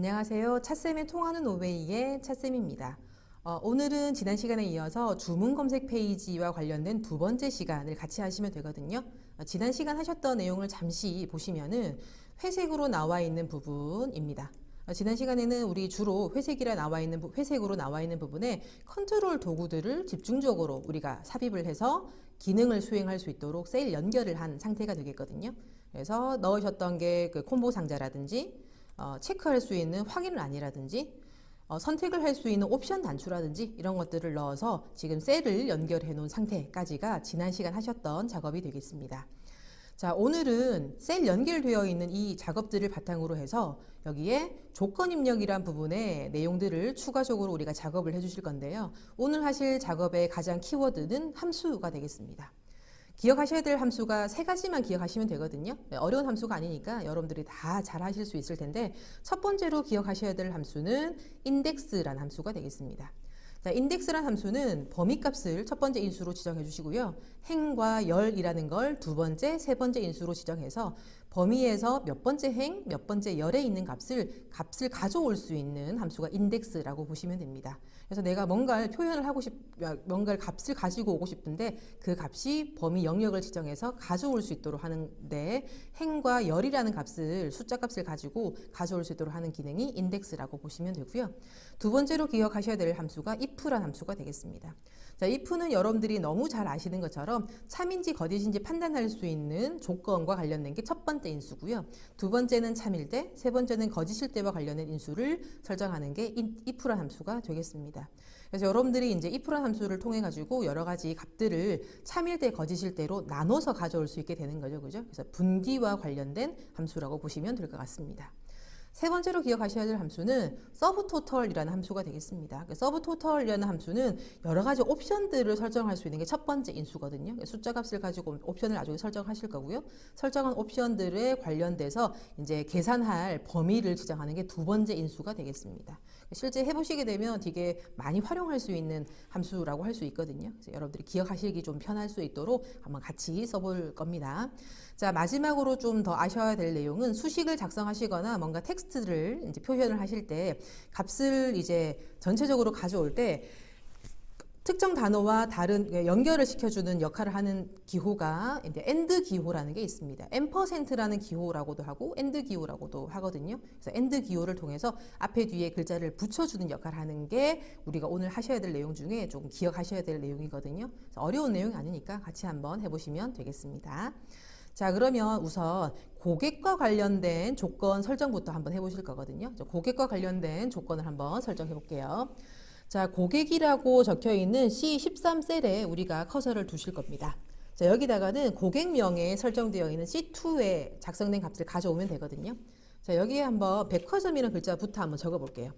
안녕하세요. 찻쌤의 통하는 오웨이의 찻쌤입니다. 오늘은 지난 시간에 이어서 주문 검색 페이지와 관련된 두 번째 시간을 같이 하시면 되거든요. 지난 시간 하셨던 내용을 잠시 보시면은 회색으로 나와 있는 부분입니다. 지난 시간에는 우리 주로 회색으로 나와 있는 부분에 컨트롤 도구들을 집중적으로 우리가 삽입을 해서 기능을 수행할 수 있도록 셀 연결을 한 상태가 되겠거든요. 그래서 넣으셨던 게 그 콤보 상자라든지 체크할 수 있는 확인란이라든지 선택을 할 수 있는 옵션 단추라든지 이런 것들을 넣어서 지금 셀을 연결해 놓은 상태까지가 지난 시간 하셨던 작업이 되겠습니다. 자, 오늘은 셀 연결되어 있는 이 작업들을 바탕으로 해서 여기에 조건 입력이란 부분의 내용들을 추가적으로 우리가 작업을 해 주실 건데요. 오늘 하실 작업의 가장 키워드는 함수가 되겠습니다. 기억하셔야 될 함수가 세 가지만 기억하시면 되거든요. 어려운 함수가 아니니까 여러분들이 다 잘 하실 수 있을 텐데, 첫 번째로 기억하셔야 될 함수는 인덱스라는 함수가 되겠습니다. 자, 인덱스라는 함수는 범위값을 첫 번째 인수로 지정해 주시고요. 행과 열이라는 걸 두 번째, 세 번째 인수로 지정해서 범위에서 몇 번째 행, 몇 번째 열에 있는 값을 가져올 수 있는 함수가 인덱스라고 보시면 됩니다. 그래서 내가 뭔가를 뭔가를 값을 가지고 오고 싶은데 그 값이 범위 영역을 지정해서 가져올 수 있도록 하는데, 행과 열이라는 숫자 값을 가지고 가져올 수 있도록 하는 기능이 인덱스라고 보시면 되고요. 두 번째로 기억하셔야 될 함수가 if라는 함수가 되겠습니다. 자, if는 여러분들이 너무 잘 아시는 것처럼 참인지 거짓인지 판단할 수 있는 조건과 관련된 게 첫 번째 인수고요. 두 번째는 참일 때, 세 번째는 거짓일 때와 관련된 인수를 설정하는 게 if라는 함수가 되겠습니다. 그래서 여러분들이 이제 if라는 함수를 통해 가지고 여러 가지 값들을 참일 때, 거짓일 때로 나눠서 가져올 수 있게 되는 거죠. 그죠? 그래서 분기와 관련된 함수라고 보시면 될 것 같습니다. 세 번째로 기억하셔야 될 함수는 서브토털이라는 함수가 되겠습니다. 서브토털이라는 함수는 여러 가지 옵션들을 설정할 수 있는 게 첫 번째 인수거든요. 숫자 값을 가지고 옵션을 나중에 설정하실 거고요. 설정한 옵션들에 관련돼서 이제 계산할 범위를 지정하는 게 두 번째 인수가 되겠습니다. 실제 해보시게 되면 되게 많이 활용할 수 있는 함수라고 할 수 있거든요. 그래서 여러분들이 기억하시기 좀 편할 수 있도록 한번 같이 써볼 겁니다. 자, 마지막으로 좀 더 아셔야 될 내용은 수식을 작성하시거나 뭔가 텍스트를 이제 표현을 하실 때 값을 이제 전체적으로 가져올 때 특정 단어와 다른 연결을 시켜주는 역할을 하는 기호가 이제 AND 기호라는 게 있습니다. %라는 기호라고도 하고 AND 기호라고도 하거든요. 그래서 AND 기호를 통해서 앞에 뒤에 글자를 붙여주는 역할을 하는 게 우리가 오늘 하셔야 될 내용 중에 조금 기억하셔야 될 내용이거든요. 그래서 어려운 내용이 아니니까 같이 한번 해보시면 되겠습니다. 자, 그러면 우선 고객과 관련된 조건 설정부터 한번 해보실 거거든요. 고객과 관련된 조건을 한번 설정해 볼게요. 자, 고객이라고 적혀 있는 C13셀에 우리가 커서를 두실 겁니다. 자, 여기다가는 고객명에 설정되어 있는 C2에 작성된 값을 가져오면 되거든요. 자, 여기에 한번 백화점이라는 글자부터 한번 적어 볼게요.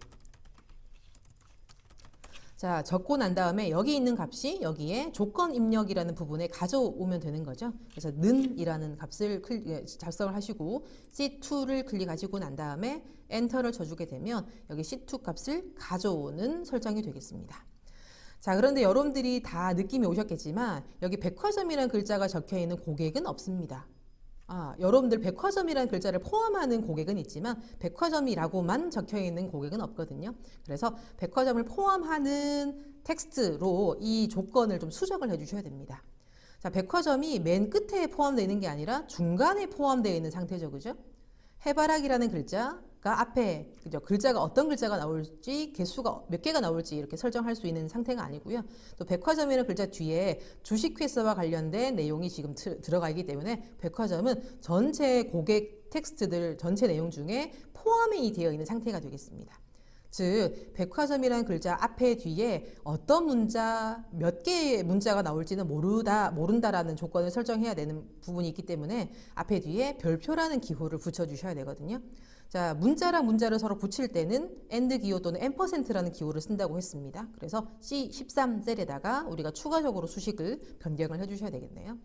자, 적고 난 다음에 여기 있는 값이 여기에 조건 입력이라는 부분에 가져오면 되는 거죠. 그래서 는이라는 값을 작성을 하시고 C2를 클릭하시고 난 다음에 엔터를 쳐주게 되면 여기 C2 값을 가져오는 설정이 되겠습니다. 자, 그런데 여러분들이 다 느낌이 오셨겠지만 여기 백화점이라는 글자가 적혀 있는 고객은 없습니다. 여러분들 백화점이라는 글자를 포함하는 고객은 있지만 백화점이라고만 적혀 있는 고객은 없거든요. 그래서 백화점을 포함하는 텍스트로 이 조건을 좀 수정을 해 주셔야 됩니다. 자, 백화점이 맨 끝에 포함되어 있는 게 아니라 중간에 포함되어 있는 상태죠. 그죠? 해바라기라는 글자가 앞에, 그죠? 글자가 어떤 글자가 나올지, 개수가 몇 개가 나올지 이렇게 설정할 수 있는 상태가 아니고요. 또 백화점이라는 글자 뒤에 주식 회사와 관련된 내용이 지금 들어가 있기 때문에 백화점은 전체 고객 텍스트들 전체 내용 중에 포함이 되어 있는 상태가 되겠습니다. 즉, 백화점이라는 글자 앞에 뒤에 어떤 문자, 몇 개의 문자가 나올지는 모른다라는 조건을 설정해야 되는 부분이 있기 때문에 앞에 뒤에 별표라는 기호를 붙여주셔야 되거든요. 자, 문자랑 문자를 서로 붙일 때는 AND 기호 또는 %라는 기호를 쓴다고 했습니다. 그래서 C13셀에다가 우리가 추가적으로 수식을 변경을 해주셔야 되겠네요.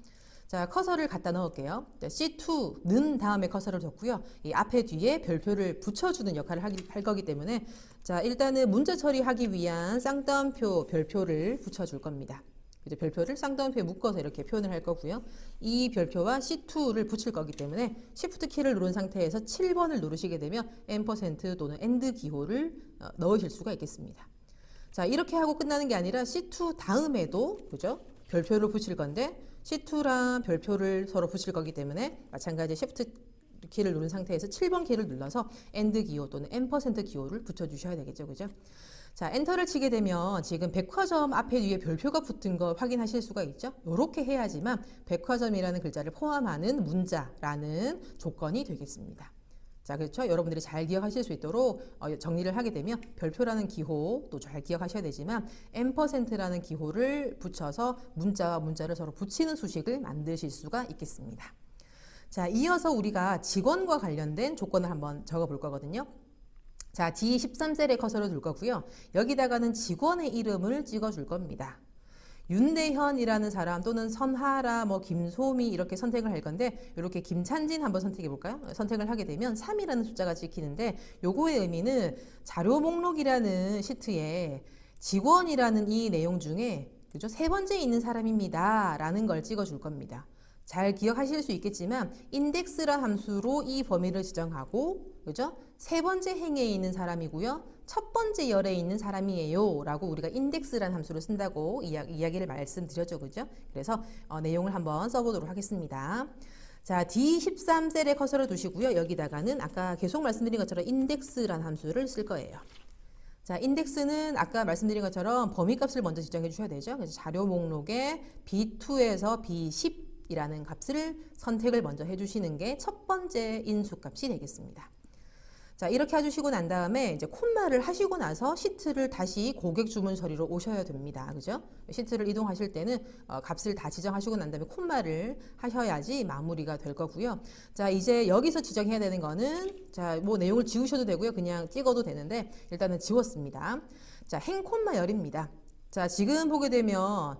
자, 커서를 갖다 넣을게요. C2는 다음에 커서를 뒀고요. 이 앞에 뒤에 별표를 붙여주는 역할을 할 거기 때문에 자, 일단은 문자 처리하기 위한 쌍따옴표 별표를 붙여줄 겁니다. 이제 별표를 쌍따옴표에 묶어서 이렇게 표현을 할 거고요. 이 별표와 C2를 붙일 거기 때문에 Shift 키를 누른 상태에서 7번을 누르시게 되면 % 또는 AND 기호를 넣으실 수가 있겠습니다. 자, 이렇게 하고 끝나는 게 아니라 C2 다음에도 그죠? 별표를 붙일 건데 C2랑 별표를 서로 붙일 거기 때문에 마찬가지 Shift 키를 누른 상태에서 7번 키를 눌러서 AND 기호 또는 % 기호를 붙여주셔야 되겠죠. 그죠? 자, 엔터를 치게 되면 지금 백화점 앞에 뒤에 별표가 붙은 걸 확인하실 수가 있죠. 이렇게 해야지만 백화점이라는 글자를 포함하는 문자라는 조건이 되겠습니다. 자, 그렇죠? 여러분들이 잘 기억하실 수 있도록 정리를 하게 되면 별표라는 기호 또 잘 기억하셔야 되지만 %라는 기호를 붙여서 문자와 문자를 서로 붙이는 수식을 만드실 수가 있겠습니다. 자, 이어서 우리가 직원과 관련된 조건을 한번 적어 볼 거거든요. 자, D13셀에 커서를 둘 거고요. 여기다가는 직원의 이름을 찍어 줄 겁니다. 윤대현이라는 사람 또는 선하라, 김소미 이렇게 선택을 할 건데 이렇게 김찬진 한번 선택해 볼까요? 선택을 하게 되면 3이라는 숫자가 찍히는데 요거의 의미는 자료 목록이라는 시트에 직원이라는 이 내용 중에 그죠? 세 번째 있는 사람입니다. 라는 걸 찍어 줄 겁니다. 잘 기억하실 수 있겠지만 인덱스란 함수로 이 범위를 지정하고 그죠? 세 번째 행에 있는 사람이고요. 첫 번째 열에 있는 사람이에요. 라고 우리가 인덱스란 함수를 쓴다고 이야기를 말씀드렸죠. 그죠? 그래서 내용을 한번 써보도록 하겠습니다. 자, D13셀에 커서를 두시고요. 여기다가는 아까 계속 말씀드린 것처럼 인덱스란 함수를 쓸 거예요. 자, 인덱스는 아까 말씀드린 것처럼 범위값을 먼저 지정해 주셔야 되죠. 그래서 자료 목록에 B2에서 B10 이라는 값을 선택을 먼저 해주시는 게 첫 번째 인수값이 되겠습니다. 자, 이렇게 해주시고 난 다음에 이제 콤마를 하시고 나서 시트를 다시 고객 주문 처리로 오셔야 됩니다. 그죠? 시트를 이동하실 때는 값을 다 지정하시고 난 다음에 콤마를 하셔야지 마무리가 될 거고요. 자, 이제 여기서 지정해야 되는 거는 자, 내용을 지우셔도 되고요. 그냥 찍어도 되는데 일단은 지웠습니다. 자, 행 콤마 열입니다. 자, 지금 보게 되면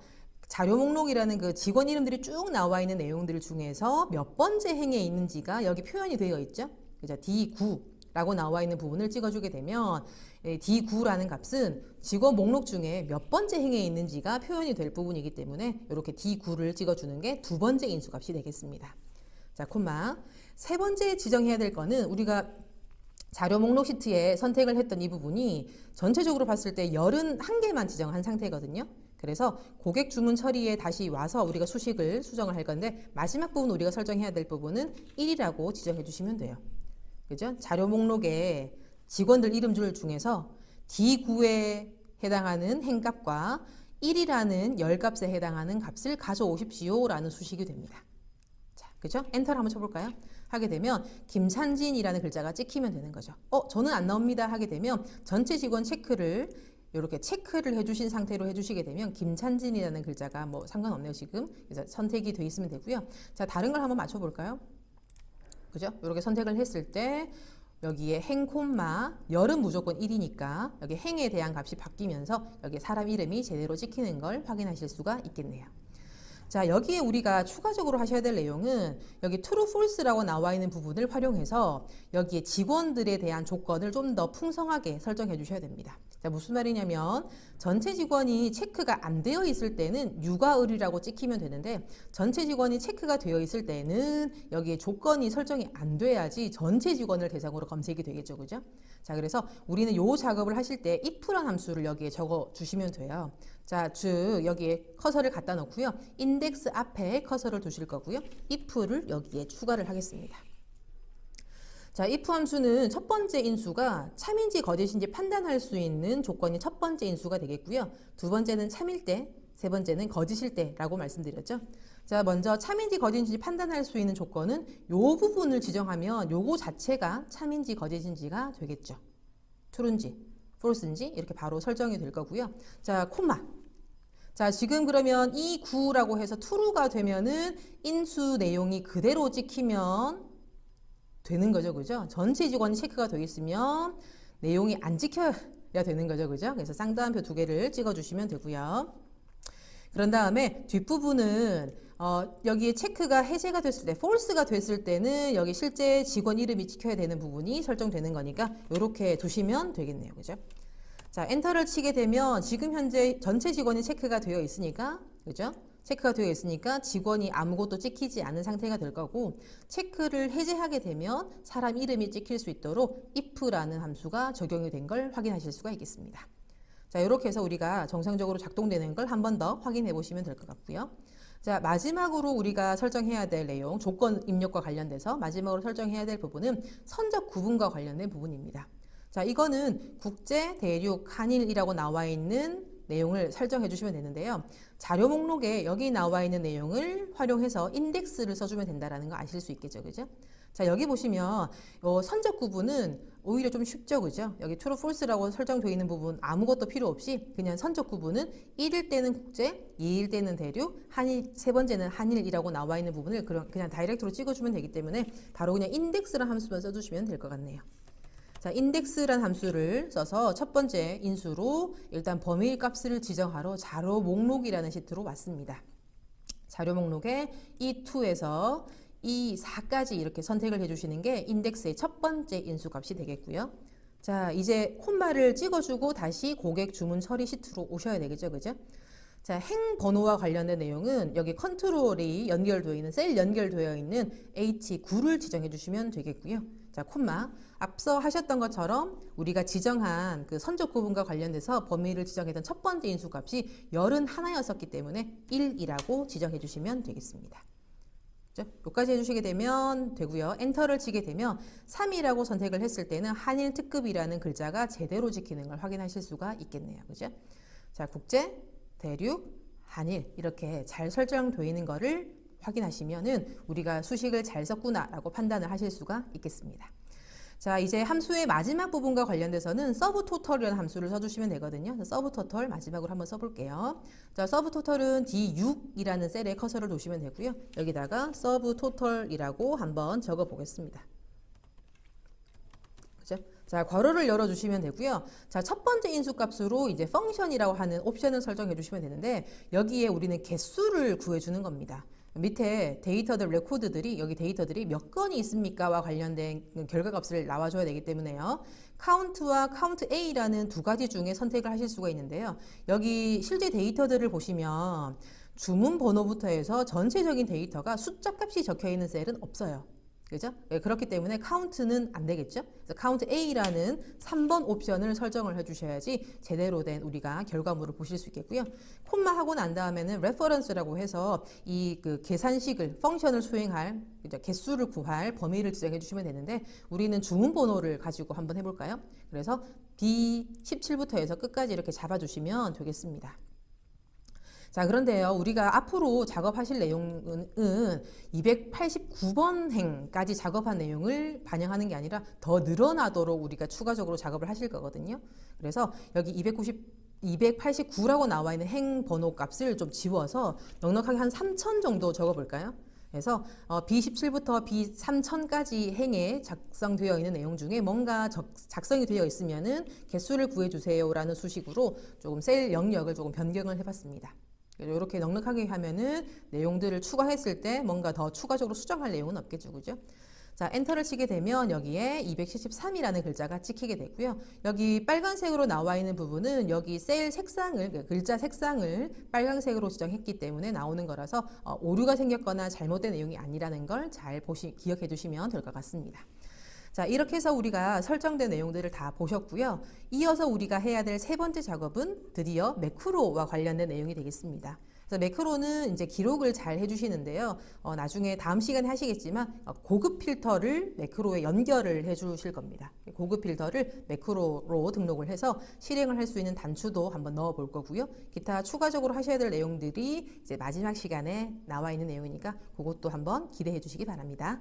자료 목록이라는 그 직원 이름들이 쭉 나와 있는 내용들 중에서 몇 번째 행에 있는지가 여기 표현이 되어 있죠. 그죠? D9라고 나와 있는 부분을 찍어주게 되면 D9라는 값은 직원 목록 중에 몇 번째 행에 있는지가 표현이 될 부분이기 때문에 이렇게 D9를 찍어주는 게 두 번째 인수값이 되겠습니다. 자, 콤마. 세 번째 지정해야 될 거는 우리가 자료 목록 시트에 선택을 했던 이 부분이 전체적으로 봤을 때 81개만 지정한 상태거든요. 그래서 고객 주문 처리에 다시 와서 우리가 수식을 수정을 할 건데 마지막 부분 우리가 설정해야 될 부분은 1이라고 지정해 주시면 돼요. 그죠? 자료 목록에 직원들 이름줄 중에서 D9에 해당하는 행값과 1이라는 열값에 해당하는 값을 가져오십시오 라는 수식이 됩니다. 자, 그죠? 엔터를 한번 쳐볼까요? 하게 되면 김찬진이라는 글자가 찍히면 되는 거죠. 저는 안 나옵니다 하게 되면 전체 직원 체크를 이렇게 체크를 해주신 상태로 해주시게 되면 김찬진이라는 글자가 상관없네요 지금. 그래서 선택이 돼 있으면 되고요. 자, 다른 걸 한번 맞춰볼까요? 그죠? 이렇게 선택을 했을 때 여기에 행 콤마 열은 무조건 1이니까 여기 행에 대한 값이 바뀌면서 여기 사람 이름이 제대로 찍히는 걸 확인하실 수가 있겠네요. 자, 여기에 우리가 추가적으로 하셔야 될 내용은 여기 true, false라고 나와 있는 부분을 활용해서 여기에 직원들에 대한 조건을 좀 더 풍성하게 설정해 주셔야 됩니다. 자, 무슨 말이냐면 전체 직원이 체크가 안 되어 있을 때는 유가을이라고 찍히면 되는데 전체 직원이 체크가 되어 있을 때는 여기에 조건이 설정이 안 돼야지 전체 직원을 대상으로 검색이 되겠죠. 그죠? 자, 그래서 우리는 요 작업을 하실 때 if란 함수를 여기에 적어 주시면 돼요. 자, 즉 여기에 커서를 갖다 놓고요. 인덱스 앞에 커서를 두실 거고요. if를 여기에 추가를 하겠습니다. 자, if 함수는 첫 번째 인수가 참인지 거짓인지 판단할 수 있는 조건이 첫 번째 인수가 되겠고요. 두 번째는 참일 때, 세 번째는 거짓일 때라고 말씀드렸죠. 자, 먼저 참인지 거짓인지 판단할 수 있는 조건은 요 부분을 지정하면 요거 자체가 참인지 거짓인지가 되겠죠. true인지 false인지 이렇게 바로 설정이 될 거고요. 자, 콤마. 자, 지금 그러면 이 9라고 해서 true가 되면은 인수 내용이 그대로 찍히면 되는 거죠. 그죠? 전체 직원이 체크가 되어 있으면 내용이 안 찍혀야 되는 거죠. 그죠? 그래서 쌍따옴표 두 개를 찍어 주시면 되고요. 그런 다음에 뒷부분은 여기에 체크가 해제가 됐을 때, false가 됐을 때는 여기 실제 직원 이름이 찍혀야 되는 부분이 설정되는 거니까 이렇게 두시면 되겠네요. 그죠? 자, 엔터를 치게 되면 지금 현재 전체 직원이 체크가 되어 있으니까 그죠? 체크가 되어 있으니까 직원이 아무것도 찍히지 않은 상태가 될 거고, 체크를 해제하게 되면 사람 이름이 찍힐 수 있도록 if라는 함수가 적용이 된 걸 확인하실 수가 있겠습니다. 자, 이렇게 해서 우리가 정상적으로 작동되는 걸 한 번 더 확인해 보시면 될 것 같고요. 자, 마지막으로 우리가 설정해야 될 내용, 조건 입력과 관련돼서 마지막으로 설정해야 될 부분은 선적 구분과 관련된 부분입니다. 자, 이거는 국제, 대륙, 한일이라고 나와 있는 내용을 설정해 주시면 되는데요. 자료 목록에 여기 나와 있는 내용을 활용해서 인덱스를 써주면 된다는 거 아실 수 있겠죠, 그죠? 자, 여기 보시면 선적 구분은 오히려 좀 쉽죠, 그죠? 여기 true, false라고 설정되어 있는 부분 아무것도 필요 없이 그냥 선적 구분은 1일 때는 국제, 2일 때는 대륙, 한일, 세 번째는 한일이라고 나와 있는 부분을 그냥 다이렉트로 찍어주면 되기 때문에 바로 그냥 인덱스라는 함수만 써주시면 될 것 같네요. 자, 인덱스란 함수를 써서 첫 번째 인수로 일단 범위 값을 지정하러 자료 목록이라는 시트로 왔습니다. 자료 목록에 E2에서 E4까지 이렇게 선택을 해주시는 게 인덱스의 첫 번째 인수 값이 되겠고요. 자, 이제 콤마를 찍어주고 다시 고객 주문 처리 시트로 오셔야 되겠죠, 그죠? 자, 행 번호와 관련된 내용은 여기 컨트롤이 연결되어 있는 셀 연결되어 있는 H9를 지정해 주시면 되겠고요. 자, 콤마. 앞서 하셨던 것처럼 우리가 지정한 그 선적 구분과 관련돼서 범위를 지정했던 첫 번째 인수 값이 81였었기 때문에 1이라고 지정해 주시면 되겠습니다. 여기까지 해주시게 되면 되고요. 엔터를 치게 되면 3이라고 선택을 했을 때는 한일 특급이라는 글자가 제대로 지키는 걸 확인하실 수가 있겠네요. 그죠? 자, 국제, 대륙, 한일 이렇게 잘 설정되어 있는 거를 확인하시면은 우리가 수식을 잘 썼구나라고 판단을 하실 수가 있겠습니다. 자, 이제 함수의 마지막 부분과 관련돼서는 서브토털이라는 함수를 써주시면 되거든요. 서브토털 마지막으로 한번 써볼게요. 자, 서브토털은 D6이라는 셀에 커서를 놓으시면 되고요. 여기다가 서브토털이라고 한번 적어보겠습니다. 그죠? 자, 괄호를 열어주시면 되고요. 자, 첫 번째 인수값으로 이제 펑션이라고 하는 옵션을 설정해 주시면 되는데 여기에 우리는 개수를 구해주는 겁니다. 밑에 데이터들, 레코드들이 여기 데이터들이 몇 건이 있습니까와 관련된 결과값을 나와줘야 되기 때문에요. 카운트와 카운트 A라는 두 가지 중에 선택을 하실 수가 있는데요. 여기 실제 데이터들을 보시면 주문 번호부터 해서 전체적인 데이터가 숫자 값이 적혀 있는 셀은 없어요. 그죠? 그렇기 때문에 카운트는 안 되겠죠? 그래서 카운트 A라는 3번 옵션을 설정을 해주셔야지 제대로 된 우리가 결과물을 보실 수 있겠고요. 콤마 하고 난 다음에는 레퍼런스라고 해서 이 그 계산식을, 펑션을 수행할 개수를 구할 범위를 지정해 주시면 되는데 우리는 주문 번호를 가지고 한번 해볼까요? 그래서 B17부터 해서 끝까지 이렇게 잡아주시면 되겠습니다. 자, 그런데요, 우리가 앞으로 작업하실 내용은 289번 행까지 작업한 내용을 반영하는 게 아니라 더 늘어나도록 우리가 추가적으로 작업을 하실 거거든요. 그래서 여기 289라고 나와 있는 행 번호 값을 좀 지워서 넉넉하게 한 3000 정도 적어볼까요? 그래서 B17부터 B3000까지 행에 작성되어 있는 내용 중에 뭔가 작성이 되어 있으면은 개수를 구해주세요라는 수식으로 조금 셀 영역을 조금 변경을 해봤습니다. 이렇게 넉넉하게 하면은 내용들을 추가했을 때 뭔가 더 추가적으로 수정할 내용은 없겠죠, 그죠? 자, 엔터를 치게 되면 여기에 273이라는 글자가 찍히게 되고요. 여기 빨간색으로 나와 있는 부분은 여기 셀 색상을, 글자 색상을 빨간색으로 지정했기 때문에 나오는 거라서 오류가 생겼거나 잘못된 내용이 아니라는 걸 잘 기억해 두시면 될 것 같습니다. 자, 이렇게 해서 우리가 설정된 내용들을 다 보셨고요. 이어서 우리가 해야 될 세 번째 작업은 드디어 매크로와 관련된 내용이 되겠습니다. 그래서 매크로는 이제 기록을 잘 해주시는데요. 나중에 다음 시간에 하시겠지만 고급 필터를 매크로에 연결을 해주실 겁니다. 고급 필터를 매크로로 등록을 해서 실행을 할 수 있는 단추도 한번 넣어 볼 거고요. 기타 추가적으로 하셔야 될 내용들이 이제 마지막 시간에 나와 있는 내용이니까 그것도 한번 기대해 주시기 바랍니다.